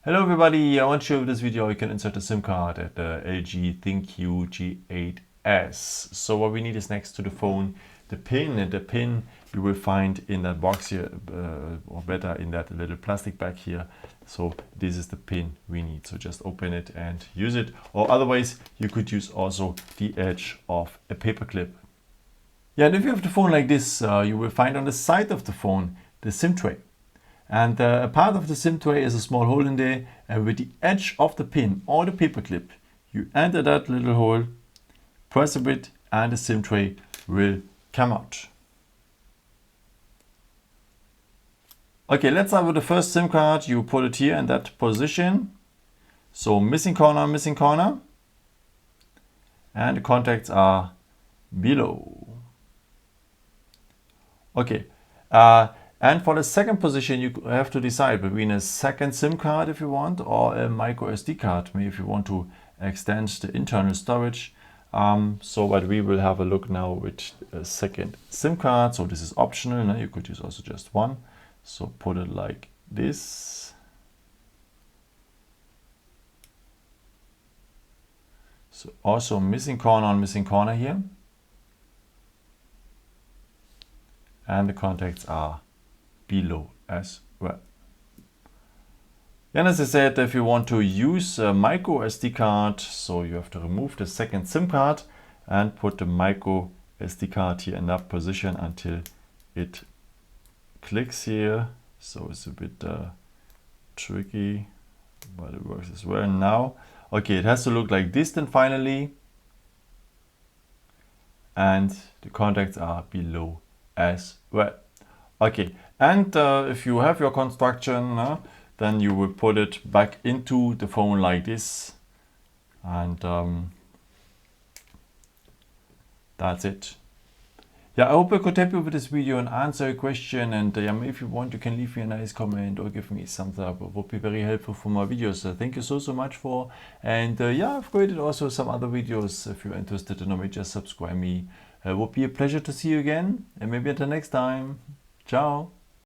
Hello everybody, I want to show you this video how you can insert a SIM card at the LG ThinQ G8s. So what we need is next to the phone the pin, and the pin you will find in that box here, or better in that little plastic bag here. So this is the pin we need, so just open it and use it, or otherwise you could use also the edge of a paper clip. Yeah, and if you have the phone like this, you will find on the side of the phone the SIM tray. And a part of the SIM tray is a small hole in there, and with the edge of the pin or the paper clip, you enter that little hole, press a bit, and the SIM tray will come out. Okay, let's start with the first SIM card. You put it here in that position. So missing corner, and the contacts are below. Okay. And for the second position, you have to decide between a second SIM card if you want, or a microSD card, maybe if you want to extend the internal storage. But we will have a look now with a second SIM card. So this is optional. No? You could use also just one. So put it like this. So also missing corner here. And the contacts are below as well. And as I said, if you want to use a micro SD card, so you have to remove the second SIM card and put the micro SD card here in that position until it clicks here. So it's a bit tricky, but it works as well now. Okay, it has to look like this then finally. And the contacts are below as well. Okay, and if you have your construction, then you will put it back into the phone like this, and that's it. Yeah, I hope I could help you with this video and answer your question, and if you want, you can leave me a nice comment or give me a thumbs up. It would be very helpful for my videos. Thank you so much for, and yeah, I've created also some other videos. If you're interested in them, just subscribe me. It would be a pleasure to see you again, and maybe until next time. Ciao.